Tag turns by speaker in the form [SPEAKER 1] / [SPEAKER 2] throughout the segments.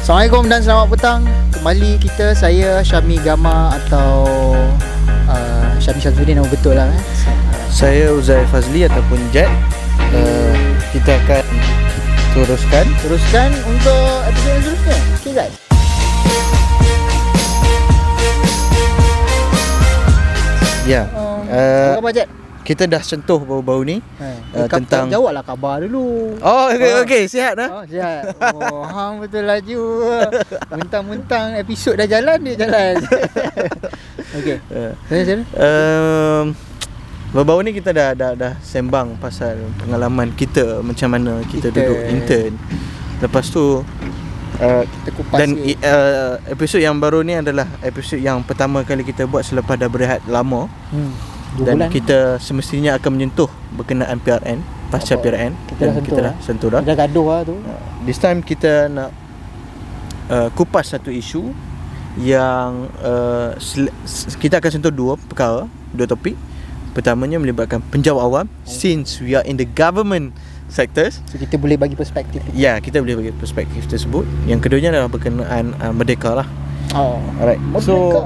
[SPEAKER 1] Assalamualaikum dan selamat petang. Kembali kita, saya Syami Gama atau Syami Syamsuddin, nama betul lah
[SPEAKER 2] Saya Uzair Fazli ataupun Jet. Kita akan teruskan untuk episod yang seterusnya. Okay guys. Ya.
[SPEAKER 1] Apa khabar Jet?
[SPEAKER 2] Kita dah sentuh baru-baru ni tentang
[SPEAKER 1] jawablah khabar dulu.
[SPEAKER 2] Oh okey sihat dah.
[SPEAKER 1] Oh sihat. Oh hang betul laju. Mentang-mentang episod dah jalan, dia jalan. Okey. Saya
[SPEAKER 2] baru-baru ni kita dah sembang pasal pengalaman kita, macam mana kita duduk intern. Lepas tu
[SPEAKER 1] kita kupas
[SPEAKER 2] dan episod yang baru ni adalah episod yang pertama kali kita buat selepas dah berehat lama. Dan kita semestinya akan menyentuh berkenaan PRN, pasca PRN. Kita dah sentuh dah.
[SPEAKER 1] Dah gaduh lah tu.
[SPEAKER 2] This time kita nak kupas satu isu yang kita akan sentuh dua topik. Pertamanya melibatkan penjawat awam, since we are in the government sectors. So
[SPEAKER 1] kita boleh bagi perspektif.
[SPEAKER 2] Ya, kita boleh bagi perspektif tersebut. Yang keduanya adalah berkenaan Merdeka lah. Alright.
[SPEAKER 1] Merdeka.
[SPEAKER 2] So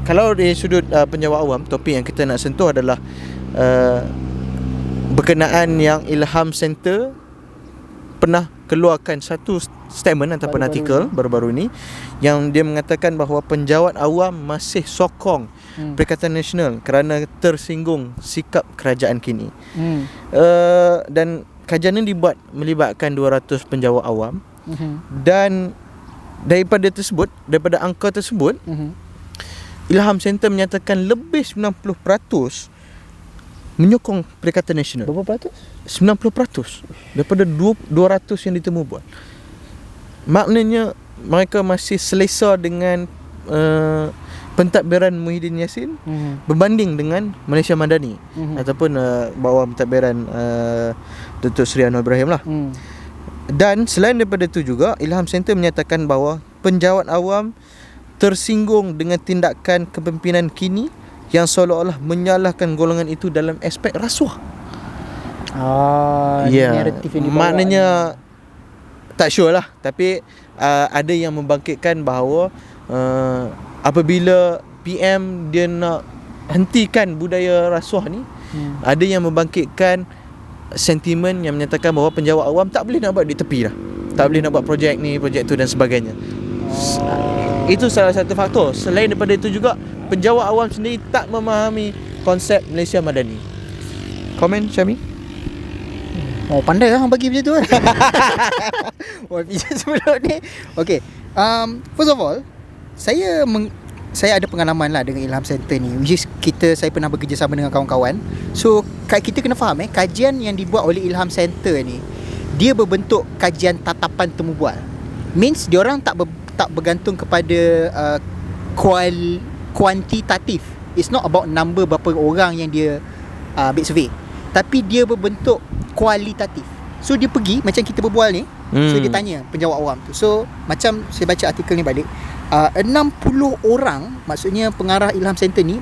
[SPEAKER 2] kalau dari sudut penjawat awam, topik yang kita nak sentuh adalah berkenaan yang Ilham Center pernah keluarkan satu statement ataupun artikel baru-baru ni yang dia mengatakan bahawa penjawat awam masih sokong Perikatan Nasional kerana tersinggung sikap kerajaan kini. Dan kajian ini dibuat melibatkan 200 penjawat awam. Dan daripada angka tersebut, Ilham Center menyatakan lebih 90% menyokong Perikatan Nasional.
[SPEAKER 1] Berapa peratus?
[SPEAKER 2] 90% daripada 200 yang ditemu buat. Maknanya mereka masih selesa dengan pentadbiran Muhyiddin Yassin berbanding dengan Malaysia Madani ataupun bawah pentadbiran Datuk Seri Anwar Ibrahim lah. Dan selain daripada itu juga, Ilham Center menyatakan bahawa penjawat awam tersinggung dengan tindakan kepimpinan kini yang seolah-olah menyalahkan golongan itu dalam aspek rasuah.
[SPEAKER 1] Naratif yang dibawa.
[SPEAKER 2] Maknanya tak sure lah, tapi ada yang membangkitkan bahawa apabila PM dia nak hentikan budaya rasuah ni, ada yang membangkitkan sentimen yang menyatakan bahawa penjawat awam tak boleh nak buat di tepi dah. Tak boleh nak buat projek ni, projek tu dan sebagainya. Itu salah satu faktor. Selain daripada itu juga, penjawat awam sendiri tak memahami konsep Malaysia Madani. Komen Syami?
[SPEAKER 1] Pandai lah bagi macam tu kan. Episode sebelum ni. Okay, first of all, saya ada pengalaman lah dengan Ilham Center ni, which is saya pernah bekerjasama dengan kawan-kawan. So kita kena faham kajian yang dibuat oleh Ilham Center ni, dia berbentuk kajian tatapan temu bual. Means diorang tak bergantung kepada kuantitatif. It's not about number berapa orang yang dia ambil survey, tapi dia berbentuk kualitatif. So dia pergi, macam kita berbual ni, so dia tanya penjawat awam tu. So macam saya baca artikel ni balik, 60 orang, maksudnya pengarah Ilham Center ni,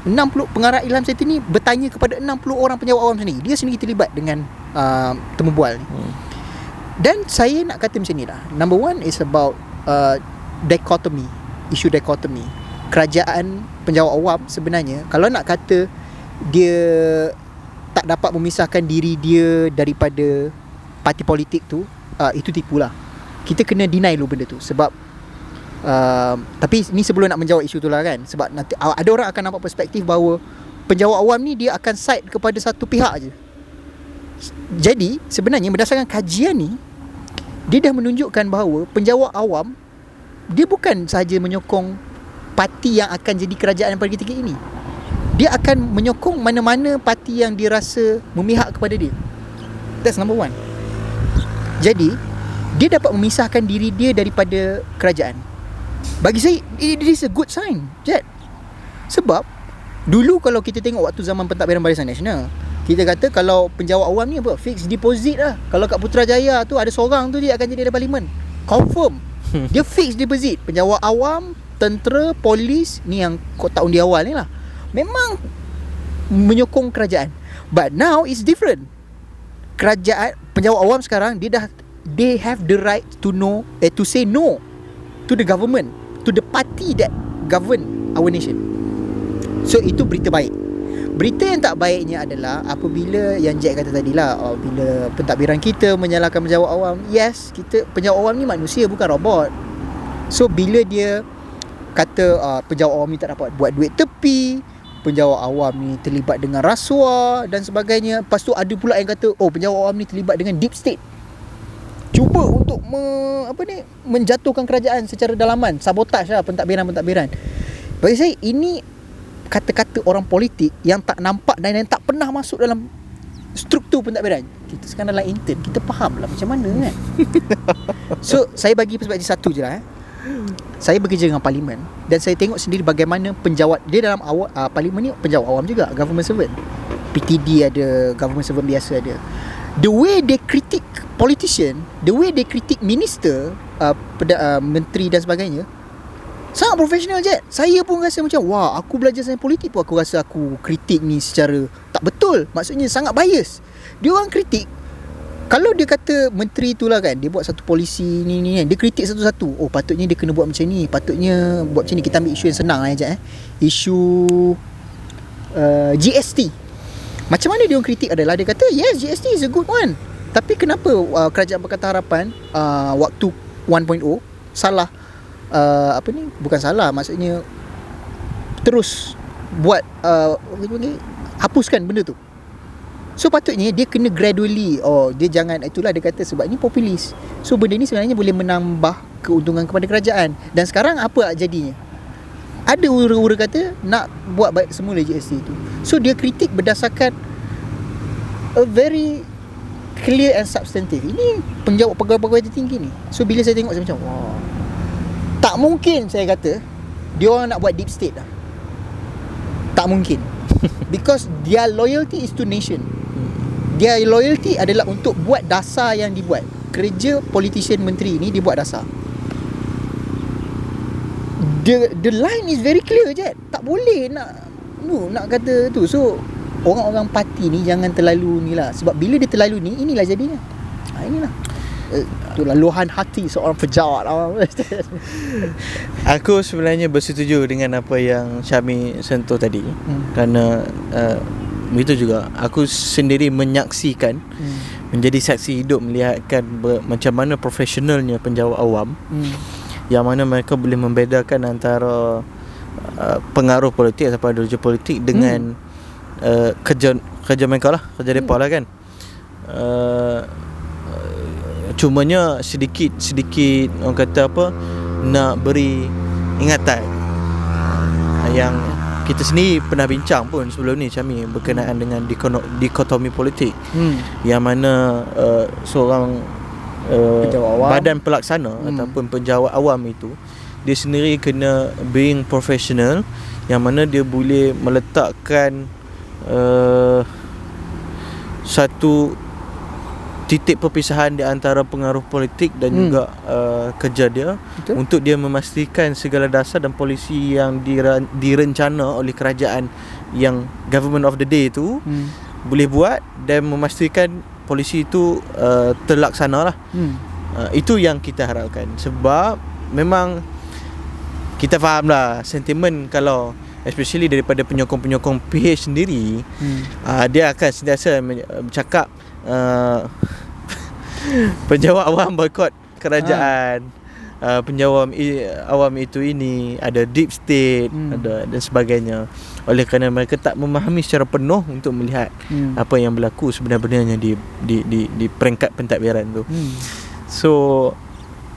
[SPEAKER 1] pengarah Ilham Center ni bertanya kepada 60 orang penjawat awam sendiri. Dia sendiri terlibat dengan temu bual ni. Dan saya nak kata macam ni lah. Number one is about dichotomy, isu dichotomy. Kerajaan penjawat awam sebenarnya, kalau nak kata dia tak dapat memisahkan diri dia daripada parti politik tu, itu tipu lah. Kita kena deny dulu benda tu. Sebab tapi ni sebelum nak menjawab isu tu lah kan, sebab nanti ada orang akan nampak perspektif bahawa penjawat awam ni dia akan side kepada satu pihak je. Jadi sebenarnya berdasarkan kajian ni, dia dah menunjukkan bahawa penjawat awam dia bukan sahaja menyokong parti yang akan jadi kerajaan pada ketika ini. Dia akan menyokong mana-mana parti yang dia rasa memihak kepada dia. That's number one. Jadi dia dapat memisahkan diri dia daripada kerajaan. Bagi saya, it is a good sign, Jet. Sebab dulu kalau kita tengok waktu zaman pentadbiran Barisan Nasional, kita kata kalau penjawat awam ni apa? Fixed deposit lah. Kalau kat Putrajaya tu ada seorang tu dia akan jadi ahli parlimen. Confirm. Dia fixed deposit. Penjawat awam, tentera, polis, ni yang kotak undi awal ni lah, memang menyokong kerajaan. But now it's different. Kerajaan, penjawat awam sekarang dia dah they have the right to know, to say no to the government, to the party that govern our nation. So itu berita baik. Berita yang tak baiknya adalah apabila yang Jack kata tadi lah, bila pentadbiran kita menyalahkan penjawat awam. Yes, kita penjawat awam ni manusia, bukan robot. So bila dia kata penjawat awam ni tak dapat buat duit tepi, penjawat awam ni terlibat dengan rasuah dan sebagainya, lepas tu ada pula yang kata penjawat awam ni terlibat dengan deep state, cuba untuk menjatuhkan kerajaan secara dalaman, sabotaj lah pentadbiran. Bagi saya ini kata-kata orang politik yang tak nampak dan yang tak pernah masuk dalam struktur pentadbiran. Kita sekarang dalam intern, kita faham lah macam mana kan. So saya bagi perspektif satu je lah. Saya bekerja dengan parlimen dan saya tengok sendiri bagaimana penjawat dia dalam parlimen ni penjawat awam juga, government servant. PTD ada, government servant biasa ada. The way they critique politician, the way they critique minister, menteri dan sebagainya, sangat profesional je. Saya pun rasa macam aku belajar sains politik pun aku rasa aku kritik ni secara tak betul. Maksudnya sangat bias. Dia orang kritik, kalau dia kata menteri tu lah kan, dia buat satu polisi ni kan, dia kritik satu-satu. Patutnya dia kena buat macam ni, patutnya buat macam ni. Kita ambil isu yang senang lah isu GST. Macam mana dia orang kritik adalah, dia kata yes, GST is a good one, tapi kenapa Kerajaan Pakatan Harapan waktu 1.0 salah, bukan salah, maksudnya terus buat hapuskan benda tu. So patutnya dia kena gradually, dia jangan, itulah dia kata sebab ni populis. So benda ni sebenarnya boleh menambah keuntungan kepada kerajaan. Dan sekarang apa jadinya? Ada ura-ura kata nak buat baik semula GST tu. So dia kritik berdasarkan a very clear and substantive. Ini penjawat pegawai-pegawai tertinggi ni. So bila saya tengok saya macam tak mungkin, saya kata dia orang nak buat deep state dah. Tak mungkin. Because their loyalty is to nation. Their loyalty adalah untuk buat dasar yang dibuat. Kerja politician menteri ni dibuat dasar. The line is very clear je. Tak boleh nak kata tu. So orang-orang parti ni jangan terlalu ni lah. Sebab bila dia terlalu ni, inilah jadinya. Inilah itulah luahan hati seorang pejabat.
[SPEAKER 2] Aku sebenarnya bersetuju dengan apa yang Syami sentuh tadi. Kerana begitu juga aku sendiri menyaksikan, menjadi saksi hidup melihatkan macam mana profesionalnya penjawat awam, yang mana mereka boleh membedakan antara pengaruh politik atau ideologi politik dengan kerja mereka lah, kerja mereka lah kan. Cumanya sedikit orang kata nak beri ingatan yang kita sendiri pernah bincang pun sebelum ni, Syami, berkenaan dengan dikotomi politik, yang mana seorang badan pelaksana ataupun penjawat awam itu, dia sendiri kena being professional, yang mana dia boleh meletakkan satu titik perpisahan di antara pengaruh politik dan juga kerja dia. Betul. Untuk dia memastikan segala dasar dan polisi yang direncana oleh kerajaan yang government of the day tu boleh buat, dan memastikan polisi itu terlaksana lah. Itu yang kita harapkan. Sebab memang kita faham lah sentimen, kalau especially daripada penyokong-penyokong PH sendiri, dia akan sentiasa bercakap penjawat awam boikot kerajaan, penjawat awam itu ini ada deep state, ada dan sebagainya. Oleh kerana mereka tak memahami secara penuh untuk melihat apa yang berlaku sebenarnya di peringkat pentadbiran tu. So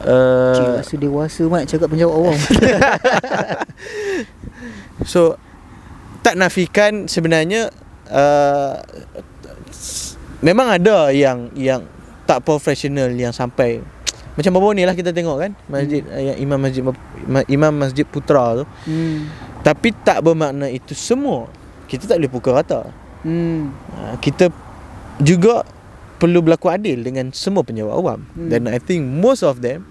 [SPEAKER 1] cik rasa dewasa mat cakap penjawat awam.
[SPEAKER 2] So tak nafikan sebenarnya memang ada yang tak profesional, yang sampai macam baru ni lah kita tengok kan, masjid yang Imam Masjid Putra tu. Tapi tak bermakna itu semua. Kita tak boleh pukul rata. Kita juga perlu berlaku adil dengan semua penjawat awam. Dan I think most of them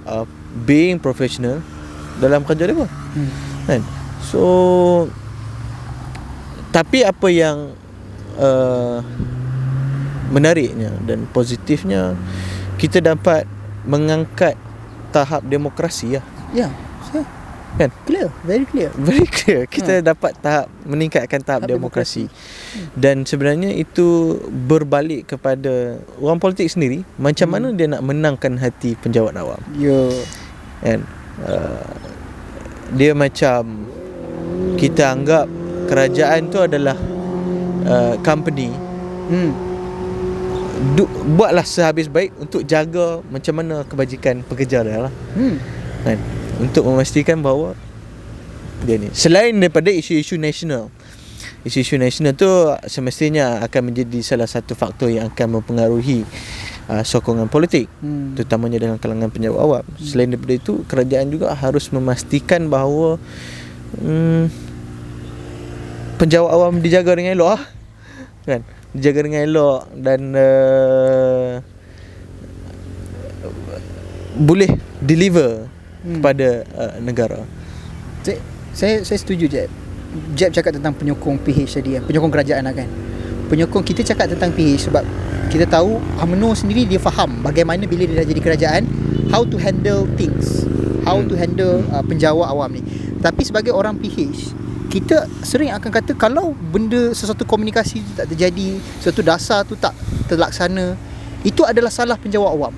[SPEAKER 2] are being professional dalam kerja mereka. Kan? So tapi apa yang menariknya dan positifnya, kita dapat mengangkat tahap demokrasi lah.
[SPEAKER 1] Ya,
[SPEAKER 2] kan?
[SPEAKER 1] clear, very clear.
[SPEAKER 2] Very clear. Kita dapat meningkatkan tahap demokrasi. Dan sebenarnya itu berbalik kepada orang politik sendiri, macam mana dia nak menangkan hati penjawat awam. Kan? Dia macam kita anggap kerajaan tu adalah company. Buatlah sehabis baik untuk jaga macam mana kebajikan pekerja dia lah. Kan? Untuk memastikan bahawa dia ni, selain daripada isu-isu nasional tu semestinya akan menjadi salah satu faktor yang akan mempengaruhi sokongan politik, terutamanya dalam kalangan penjawat awam. Selain daripada itu, kerajaan juga harus memastikan bahawa penjawat awam dijaga dengan elok lah. Kan? Dijaga dengan elok dan boleh deliver kepada negara.
[SPEAKER 1] Saya setuju Jeb cakap tentang penyokong PH tadi, penyokong kerajaan lah kan. Penyokong, kita cakap tentang PH sebab kita tahu UMNO sendiri dia faham bagaimana bila dia dah jadi kerajaan, how to handle things, how to handle penjawat awam ni. Tapi sebagai orang PH, kita sering akan kata kalau benda sesuatu komunikasi tu tak terjadi, sesuatu dasar tu tak terlaksana, itu adalah salah penjawat awam.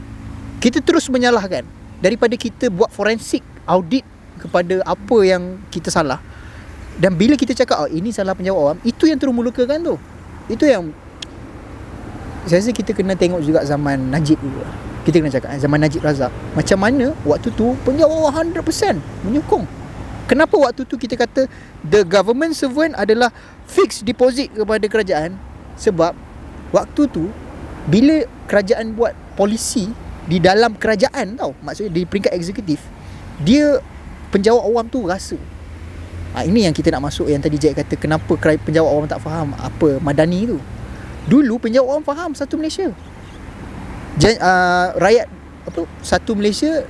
[SPEAKER 1] Kita terus menyalahkan daripada kita buat forensik audit kepada apa yang kita salah. Dan bila kita cakap ini salah penjawat awam, itu yang termulukakan tu. Itu yang saya rasa kita kena tengok juga zaman Najib dulu. Kita kena cakap zaman Najib Razak, macam mana waktu tu penjawat awam 100% menyokong. Kenapa waktu tu kita kata the government servant adalah fixed deposit kepada kerajaan? Sebab waktu tu bila kerajaan buat polisi di dalam kerajaan tau, maksudnya di peringkat eksekutif, dia penjawat awam tu rasa. Ini yang kita nak masuk, yang tadi Jack kata kenapa penjawat awam tak faham apa Madani tu. Dulu penjawat awam faham satu Malaysia. Rakyat satu Malaysia,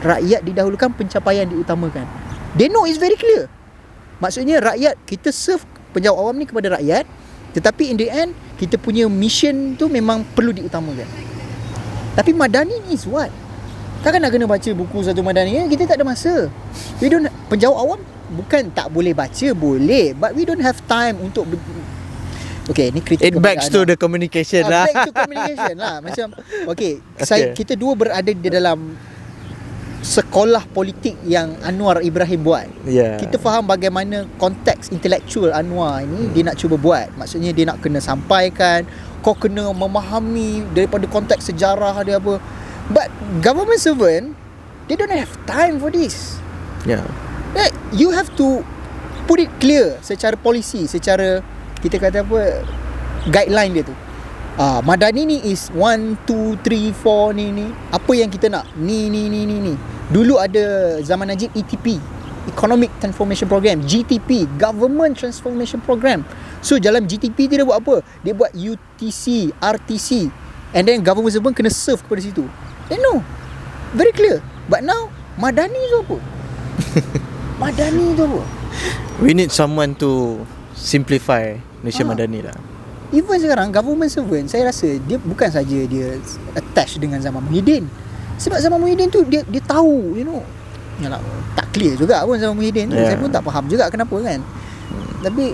[SPEAKER 1] rakyat didahulukan, pencapaian diutamakan. They know it's very clear. Maksudnya rakyat, kita serve penjawat awam ni kepada rakyat, tetapi in the end kita punya mission tu memang perlu diutamakan. Tapi Madani is what? Kan nak kena baca buku satu Madani kan? Kita tak ada masa. Penjawat awam bukan tak boleh baca, boleh, but we don't have time untuk okay, ni kritik.
[SPEAKER 2] It backs to the communication lah.
[SPEAKER 1] Back to communication lah. Macam kita dua berada di dalam sekolah politik yang Anwar Ibrahim buat. Kita faham bagaimana konteks intelektual Anwar ini dia nak cuba buat. Maksudnya dia nak kena sampaikan, kau kena memahami daripada konteks sejarah dia apa. But government servant, they don't have time for this. You have to put it clear secara polisi, secara kita kata apa, guideline dia tu. Madani ni is 1, 2, 3, 4 ni. Apa yang kita nak? Ni. Dulu ada zaman Najib ETP, Economic Transformation Program, GTP, Government Transformation Program. So dalam GTP dia buat apa? Dia buat UTC, RTC, and then government servant kena serve kepada situ. They know, very clear. But now Madani tu apa? Madani tu apa?
[SPEAKER 2] We need someone to simplify Malaysia Madani lah.
[SPEAKER 1] Even sekarang government servant, saya rasa dia bukan saja dia attach dengan zaman Muhyiddin. Sebab zaman Muhyiddin tu dia tahu, yalah, tak clear juga pun zaman Muhyiddin tu. Saya pun tak faham juga kenapa kan. Tapi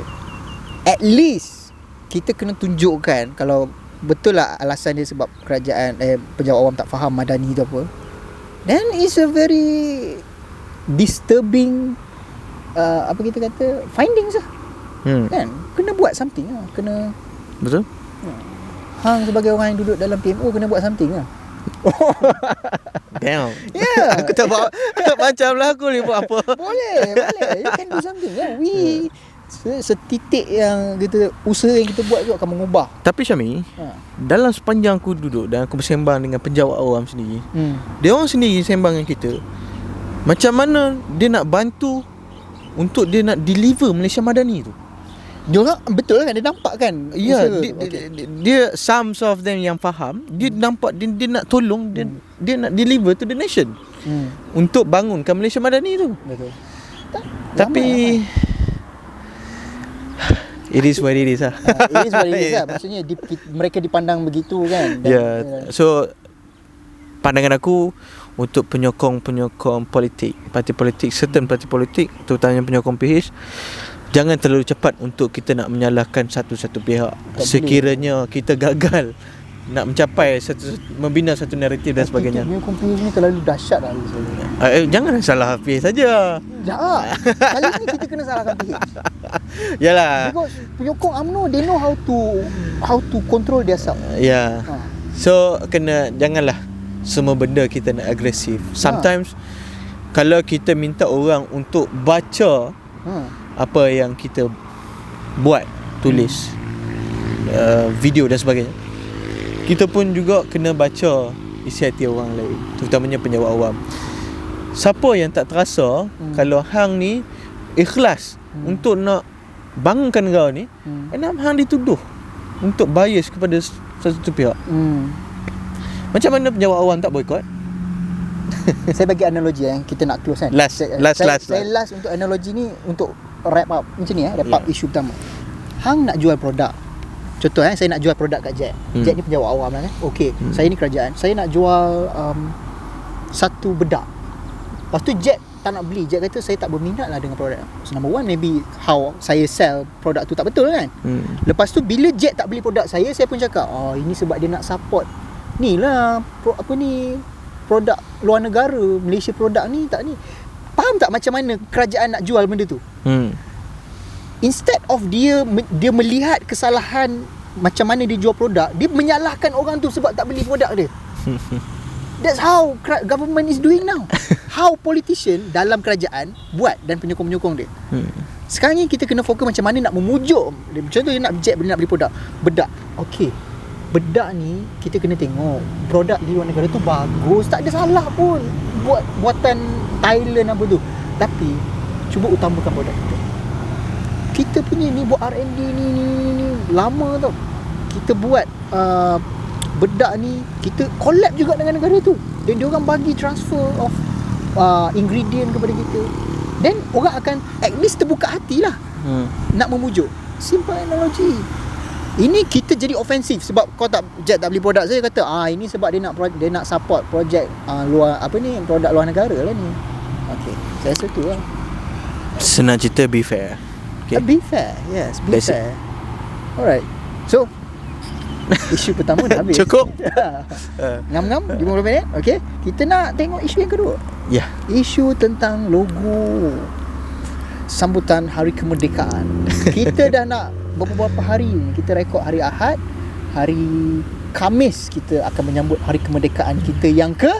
[SPEAKER 1] at least kita kena tunjukkan kalau betul lah alasan dia sebab kerajaan penjawat awam tak faham Madani tu apa, then it's a very disturbing apa kita kata findings lah. Kan kena buat something lah. Kena,
[SPEAKER 2] betul.
[SPEAKER 1] Hang sebagai orang yang duduk dalam PMO kena buat something lah.
[SPEAKER 2] Damn. Aku tak macam lah aku boleh buat apa.
[SPEAKER 1] Boleh. You can do something lah. Setitik yang kita, usaha yang kita buat tu akan mengubah.
[SPEAKER 2] Tapi Syami, dalam sepanjang aku duduk dan aku bersembang dengan penjawat awam sendiri, dia orang sendiri sembang dengan kita, macam mana dia nak bantu untuk dia nak deliver Malaysia Madani tu.
[SPEAKER 1] Dia orang betul kan, dia nampak kan.
[SPEAKER 2] Dia some of them yang faham, dia nampak dia nak tolong, dia nak deliver to the nation untuk bangunkan Malaysia Madani tu.
[SPEAKER 1] Betul.
[SPEAKER 2] Tapi it is what it is lah.
[SPEAKER 1] It is what it is lah. Maksudnya mereka dipandang begitu kan.
[SPEAKER 2] So pandangan aku untuk penyokong-penyokong politik, parti politik, certain parti politik, terutamanya penyokong PH, jangan terlalu cepat untuk kita nak menyalahkan satu-satu pihak. Sekiranya kita gagal nak mencapai membina satu naratif dan sebagainya.
[SPEAKER 1] Penyokong PH ni terlalu dahsyat lah saya.
[SPEAKER 2] Jangan salah PH saja.
[SPEAKER 1] Jangan. Kali ni kita kena salahkan PH.
[SPEAKER 2] Yalah.
[SPEAKER 1] Because penyokong UMNO, they know how to control their self.
[SPEAKER 2] Ya. So janganlah semua benda kita nak agresif. Sometimes kalau kita minta orang untuk baca apa yang kita buat, tulis, video dan sebagainya, kita pun juga kena baca isi hati orang lain, terutamanya penjawat awam. Siapa yang tak terasa kalau hang ni ikhlas untuk nak bangunkan kau ni, kenapa hang dituduh untuk bias kepada satu pihak? Macam mana penjawat awam tak boykot?
[SPEAKER 1] Saya bagi analogi yang kita nak close kan.
[SPEAKER 2] Last
[SPEAKER 1] untuk analogi ni untuk wrap up macam ni wrap up isu pertama. Hang nak jual produk. Contoh saya nak jual produk kat Jet. Jet ni penjawat awam lah kan. Okey, saya ni kerajaan. Saya nak jual satu bedak. Lepas tu Jet tak nak beli. Jet kata saya tak berminat lah dengan produk. So number one, maybe how saya sell produk tu tak betul kan. Lepas tu bila Jet tak beli produk saya pun cakap, ini sebab dia nak support ni lah produk luar negara, Malaysia produk ni tak ni. Faham tak macam mana kerajaan nak jual benda tu? Instead of dia melihat kesalahan macam mana dia jual produk, dia menyalahkan orang tu sebab tak beli produk dia. That's how government is doing now. How politician dalam kerajaan buat dan penyokong-penyokong dia. Sekarang ni kita kena fokus macam mana nak memujuk. Contoh dia nak beli produk bedak. Okey, bedak ni kita kena tengok produk di luar negara tu bagus, tak ada salah pun buatan Thailand apa tu, tapi cuba utamakan produk kita punya ni. Buat R&D ni lama tau. Kita buat bedak ni, kita collab juga dengan negara tu, dan dia orang bagi transfer of ingredient kepada kita, then orang akan at least terbuka hatilah nak memujuk. Simple analogy. Ini kita jadi ofensif sebab kau tak beli produk saya, kata ini sebab dia nak support projek luar produk luar negara lah ni. Okey, saya rasa tu lah.
[SPEAKER 2] Senang cerita, be fair. Okay.
[SPEAKER 1] Be fair. Yes, be fair. Alright. So isu pertama dah habis.
[SPEAKER 2] Cukup.
[SPEAKER 1] Ngam-ngam 50 minit. Okey, kita nak tengok isu yang kedua.
[SPEAKER 2] Ya.
[SPEAKER 1] Isu tentang logo sambutan Hari Kemerdekaan. Kita dah nak beberapa hari ni, kita rekod hari Ahad. Hari Khamis kita akan menyambut Hari Kemerdekaan kita yang ke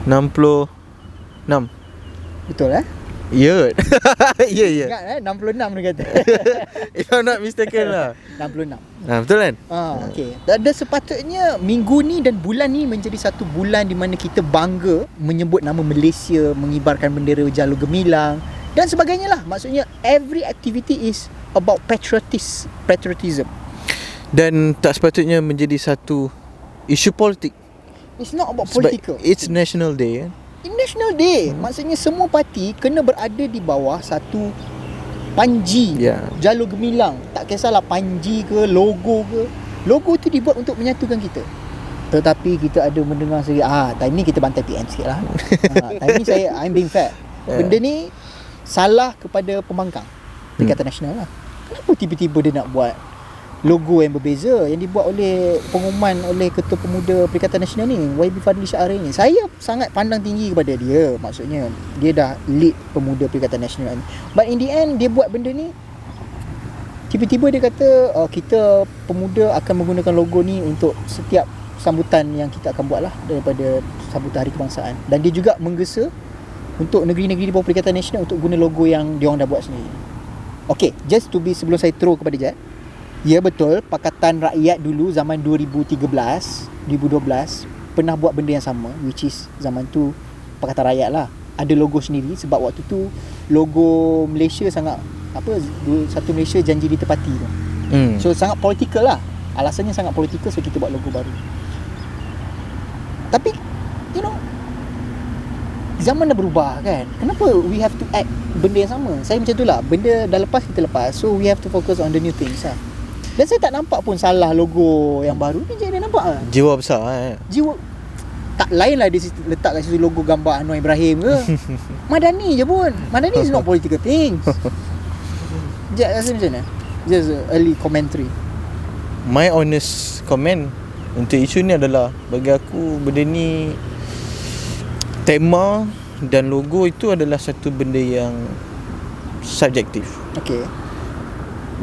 [SPEAKER 2] 66.
[SPEAKER 1] Betul
[SPEAKER 2] Ya. Ya.
[SPEAKER 1] Ingat 66 dia kata.
[SPEAKER 2] If I'm not mistaken lah.
[SPEAKER 1] 66.
[SPEAKER 2] Betul kan?
[SPEAKER 1] Okey. Dan sepatutnya minggu ni dan bulan ni menjadi satu bulan di mana kita bangga menyebut nama Malaysia, mengibarkan bendera Jalur Gemilang dan sebagainya lah. Maksudnya every activity is about patriotism. Dan
[SPEAKER 2] tak sepatutnya menjadi satu isu politik.
[SPEAKER 1] It's not about political.
[SPEAKER 2] It's National Day kan?
[SPEAKER 1] National Day. Maksudnya semua parti kena berada di bawah satu panji Jalur Gemilang. Tak kisahlah panji ke logo ke. Logo tu dibuat untuk menyatukan kita. Tetapi kita ada mendengar sendiri, time ni kita bantai PM sikit lah. Time ni I'm being fair. Benda ni salah kepada pembangkang Perikatan Nasional lah. Kenapa tiba-tiba dia nak buat logo yang berbeza yang dibuat oleh pengumuman oleh Ketua Pemuda Perikatan Nasional ni, YB Fadli Syahrir ni? Saya sangat pandang tinggi kepada dia. Maksudnya dia dah lead Pemuda Perikatan Nasional ni. But in the end dia buat benda ni, tiba-tiba dia kata kita pemuda akan menggunakan logo ni untuk setiap sambutan yang kita akan buat lah daripada sambutan Hari Kebangsaan. Dan dia juga menggesa untuk negeri-negeri di bawah Perikatan Nasional untuk guna logo yang diorang dah buat sendiri. Okay, just to be, sebelum saya throw kepada Jad, ya betul, Pakatan Rakyat dulu zaman 2013, 2012 pernah buat benda yang sama, which is zaman tu Pakatan Rakyat lah ada logo sendiri sebab waktu tu logo Malaysia sangat satu Malaysia janji ditepati tu. So sangat political lah. Alasannya sangat political, so kita buat logo baru. Tapi zaman dah berubah kan. Kenapa we have to act benda yang sama? Saya macam tu lah. Benda dah lepas, kita lepas. So we have to focus on the new things lah. Dan saya tak nampak pun salah logo yang baru ni. Jadi nampak lah
[SPEAKER 2] jiwa besar
[SPEAKER 1] jiwa Tak lain lah dia letak kat situ logo gambar Anwar Ibrahim ke. Madani je pun. Madani is not political things. Jack rasa macam mana? Just early commentary.
[SPEAKER 2] My honest comment untuk isu ni adalah, bagi aku benda ni, tema dan logo itu adalah satu benda yang subjektif.
[SPEAKER 1] Okay.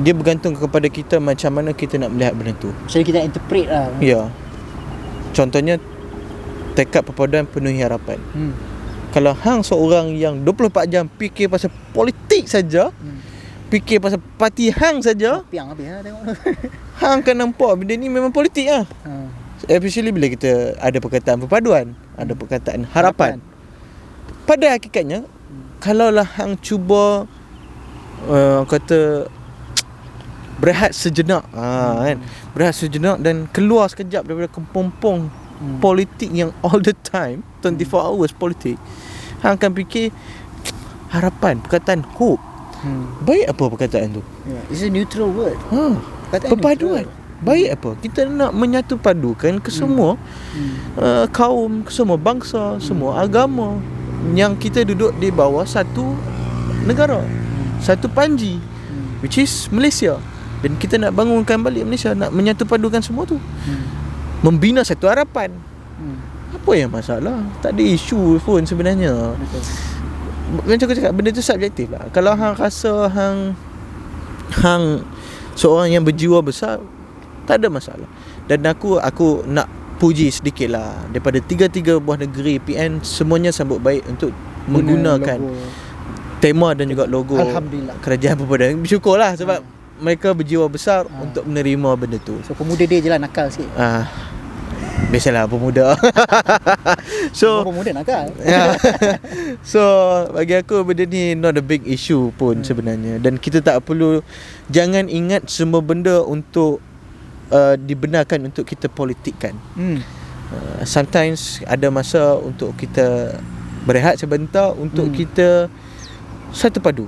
[SPEAKER 2] Dia bergantung kepada kita macam mana kita nak melihat benda tu.
[SPEAKER 1] Macam kita nak interpret lah.
[SPEAKER 2] Ya. Contohnya tekad perpaduan penuhi harapan. Kalau hang seorang yang 24 jam fikir pasal politik saja, fikir pasal parti hang saja,
[SPEAKER 1] Piang habis lah tengok.
[SPEAKER 2] hang akan nampak benda ni memang politik lah. Especially bila kita ada perkataan perpaduan, ada perkataan harapan. Pada hakikatnya, kalaulah hang cuba kata berehat sejenak, kan, berehat sejenak dan keluar sekejap daripada kepompong politik yang all the time 24 hours politik, hang akan fikir harapan, perkataan hope. Baik apa perkataan tu?
[SPEAKER 1] It's a neutral word.
[SPEAKER 2] Perpaduan. Baik apa? Kita nak menyatu padukan ke semua kaum, ke semua bangsa, semua agama yang kita duduk di bawah satu negara, satu panji, which is Malaysia. Dan kita nak bangunkan balik Malaysia, nak menyatu padukan semua tu, membina satu harapan. Apa yang masalah? Tak ada isu pun sebenarnya.
[SPEAKER 1] Betul.
[SPEAKER 2] Macam aku cakap, benda tu subjektif lah. Kalau hang rasa hang seorang yang berjiwa besar, tak ada masalah. Dan aku nak puji sedikit lah, daripada tiga-tiga buah negeri PN, semuanya sambut baik untuk menggunakan
[SPEAKER 1] logo,
[SPEAKER 2] tema dan juga logo
[SPEAKER 1] Alhamdulillah.
[SPEAKER 2] Kerajaan Perpaduan. Bersyukurlah sebab mereka berjiwa besar untuk menerima benda tu.
[SPEAKER 1] So pemuda dia je lah nakal sikit.
[SPEAKER 2] Biasalah pemuda. So
[SPEAKER 1] pemuda nakal.
[SPEAKER 2] So bagi aku benda ni not a big issue pun sebenarnya. Dan kita tak perlu, jangan ingat semua benda untuk dibenarkan untuk kita politikkan. Sometimes ada masa untuk kita berehat sebentar, untuk kita satu padu.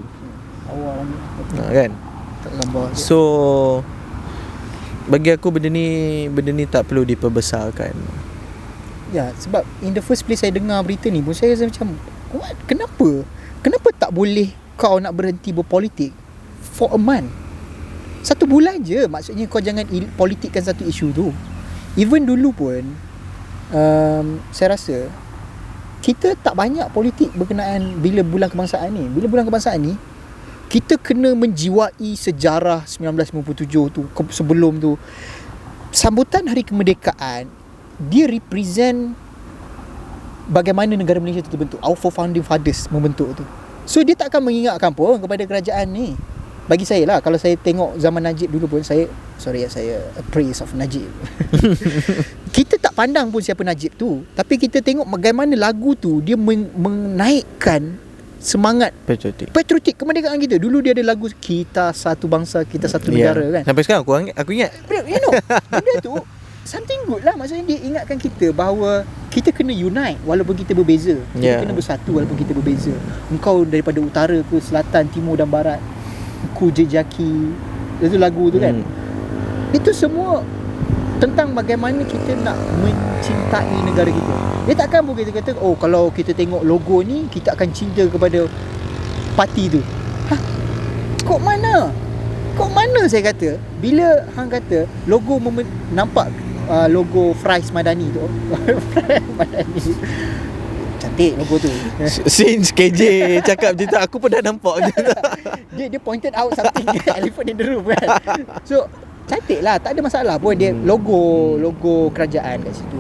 [SPEAKER 2] Kan?
[SPEAKER 1] Tak gambar.
[SPEAKER 2] So bagi aku benda ni tak perlu diperbesarkan.
[SPEAKER 1] Ya, sebab in the first place saya dengar berita ni pun saya rasa macam, what? Kenapa tak boleh kau nak berhenti berpolitik for a month? 1 bulan je. Maksudnya kau jangan politikkan satu isu tu. Even dulu pun saya rasa kita tak banyak politik berkenaan bila bulan kebangsaan ni. Bila bulan kebangsaan ni, kita kena menjiwai sejarah 1957 tu, sebelum tu. Sambutan Hari Kemerdekaan, dia represent bagaimana negara Malaysia tu terbentuk. Our four founding fathers membentuk tu. So dia tak akan mengingatkan pun kepada kerajaan ni. Bagi saya lah, kalau saya tengok zaman Najib dulu pun, saya praise of Najib. Kita tak pandang pun siapa Najib tu, tapi kita tengok bagaimana lagu tu dia menaikkan semangat patriotik kemerdekaan kita. Dulu dia ada lagu Kita Satu Bangsa, Kita Satu Negara, kan.
[SPEAKER 2] Sampai sekarang aku ingat.
[SPEAKER 1] You know, benda tu something good lah. Maksudnya dia ingatkan kita bahawa kita kena unite walaupun kita berbeza. Kita kena bersatu walaupun kita berbeza. Engkau daripada utara ke selatan, timur dan barat, ku jejaki. Itu lagu tu, kan. Itu semua tentang bagaimana kita nak mencintai negara kita. Dia takkan pun kita kata, oh kalau kita tengok logo ni, kita akan cinta kepada parti tu. Kok mana saya kata, bila hang kata logo nampak logo Fries Madani tu. Fries Madani, cantik logo tu.
[SPEAKER 2] Since KJ cakap macam tu, aku pun dah nampak macam tu.
[SPEAKER 1] Dia pointed out something, elephant in the room, kan. So cantik lah, tak ada masalah pun. Dia logo kerajaan kat situ.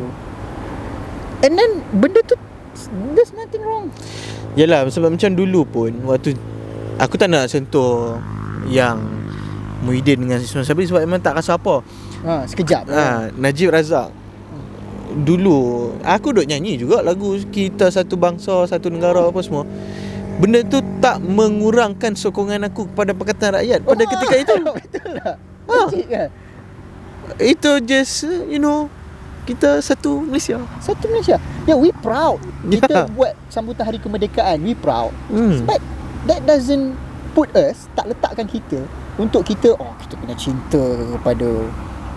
[SPEAKER 1] And then benda tu, there's nothing wrong.
[SPEAKER 2] Yalah, sebab macam dulu pun, waktu aku tak nak sentuh yang Muhyiddin dengan Ismail Sabri sebab memang tak rasa apa.
[SPEAKER 1] Sekejap.
[SPEAKER 2] Najib Razak, dulu aku duk nyanyi juga lagu Kita Satu Bangsa, Satu Negara apa semua. Benda tu tak mengurangkan sokongan aku kepada Pakatan Rakyat pada ketika itu.
[SPEAKER 1] Betul lah. Kan?
[SPEAKER 2] Itu just kita satu Malaysia.
[SPEAKER 1] Satu Malaysia. We proud. Kita buat sambutan Hari Kemerdekaan, we proud. But that doesn't put us, tak letakkan kita untuk kita kita kena cinta kepada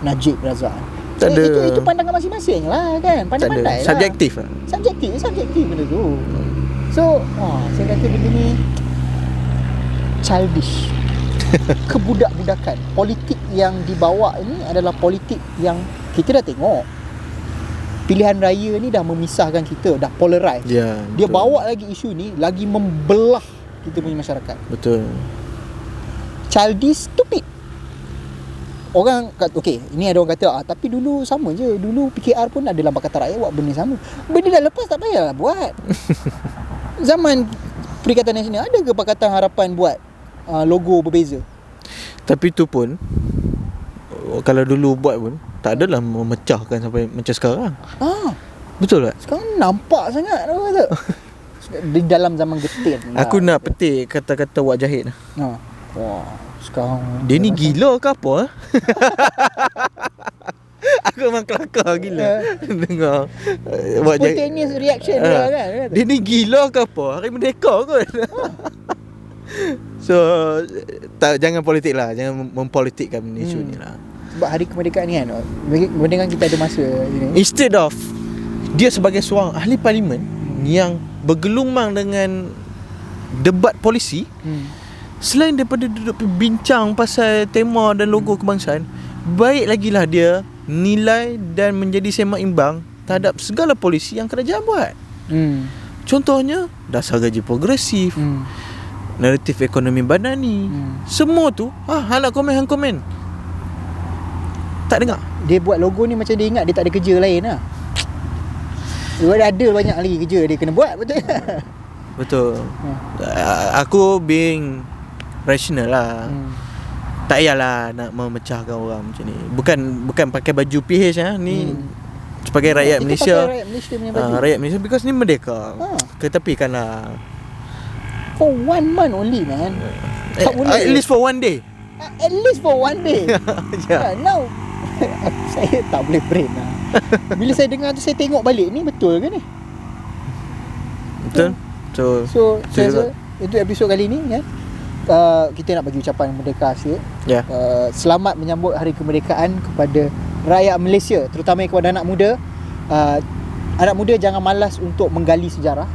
[SPEAKER 1] Najib Razak.
[SPEAKER 2] Tak ada.
[SPEAKER 1] Itu pandangan masing-masing lah kan. Pandai-pandai lah.
[SPEAKER 2] Subjektif lah.
[SPEAKER 1] Subjektif benda tu. So saya kata benda ni childish. Kebudak-budakan. Politik yang dibawa ini adalah politik yang kita dah tengok. Pilihan raya ni dah memisahkan kita, dah polarize.
[SPEAKER 2] Ya,
[SPEAKER 1] Dia
[SPEAKER 2] betul.
[SPEAKER 1] bawa lagi isu ni lagi membelah kita punya masyarakat.
[SPEAKER 2] Betul.
[SPEAKER 1] Childish, stupid. Orang kata, ini ada orang kata tapi dulu sama je. Dulu PKR pun ada dalam Pakatan Rakyat buat benda sama. Benda dah lepas, tak payahlah buat. Zaman Perikatan Nasional ada ke Pakatan Harapan buat logo berbeza?
[SPEAKER 2] Tapi tu pun kalau dulu buat pun tak adalah memecahkan sampai macam sekarang. Betul tak?
[SPEAKER 1] Sekarang nampak sangat orang kata. Di dalam zaman getir lah.
[SPEAKER 2] Aku nak petik kata-kata Wak Jahid.
[SPEAKER 1] Wah, sekarang
[SPEAKER 2] Dia ni gila ke apa? Aku memang kelakar gila dengar Wak Jahid.
[SPEAKER 1] spontaneous reaction dia kan.
[SPEAKER 2] Dia ni gila ke apa? Hari Merdeka kot. So jangan politik lah. Jangan mempolitikkan isu ni lah.
[SPEAKER 1] Sebab hari kemerdekaan ni kan, kemerdekaan kita ada masa ni.
[SPEAKER 2] Instead of dia sebagai seorang ahli parlimen yang bergelumang dengan debat polisi, selain daripada duduk bincang pasal tema dan logo kebangsaan, baik lagi lah dia nilai dan menjadi seimbang terhadap segala polisi yang kerajaan buat. Contohnya dasar gaji progresif, naratif ekonomi badani, semua tu nak komen hang komen. Tak dengar.
[SPEAKER 1] Dia buat logo ni macam dia ingat dia tak ada kerja lain lah. Dia ada banyak lagi kerja dia kena buat, betul.
[SPEAKER 2] Betul. Aku being rational lah. Tak payahlah nak memecahkan orang macam ni. Bukan pakai baju PH ni. Sebagai rakyat
[SPEAKER 1] Kita
[SPEAKER 2] Malaysia,
[SPEAKER 1] pakai rakyat Malaysia punya baju.
[SPEAKER 2] rakyat Malaysia, because ni merdeka. Ketepikanlah.
[SPEAKER 1] For 1 month only, man. Tak boleh.
[SPEAKER 2] At least for one day.
[SPEAKER 1] At least for 1 day.
[SPEAKER 2] Ya.
[SPEAKER 1] Now saya tak boleh brain lah. Bila saya dengar tu, saya tengok balik, ni betul ke ni?
[SPEAKER 2] Betul.
[SPEAKER 1] So saya rasa itu episod kali ni kan. Kita nak bagi ucapan merdeka sikit.
[SPEAKER 2] Ya.
[SPEAKER 1] Selamat menyambut hari kemerdekaan kepada rakyat Malaysia, terutama kepada anak muda. Anak muda jangan malas untuk menggali sejarah.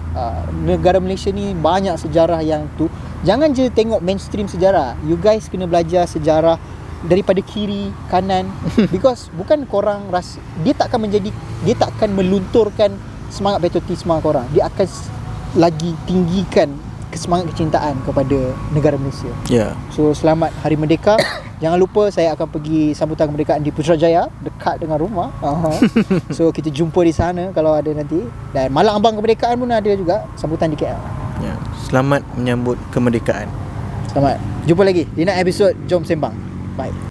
[SPEAKER 1] Negara Malaysia ni banyak sejarah yang tu. Jangan je tengok mainstream sejarah. You guys kena belajar sejarah daripada kiri, kanan. Because bukan korang rasa, dia takkan melunturkan semangat patriotisme korang. Dia akan lagi tinggikan semangat kecintaan kepada negara Malaysia.
[SPEAKER 2] Ya.
[SPEAKER 1] So selamat Hari Merdeka. Jangan lupa saya akan pergi sambutan kemerdekaan di Putrajaya, dekat dengan rumah. So kita jumpa di sana kalau ada nanti. Dan Malang Abang Kemerdekaan pun ada juga sambutan di KL.
[SPEAKER 2] Ya. Selamat menyambut kemerdekaan.
[SPEAKER 1] Selamat. Jumpa lagi di next episode Jom Sembang. Bye.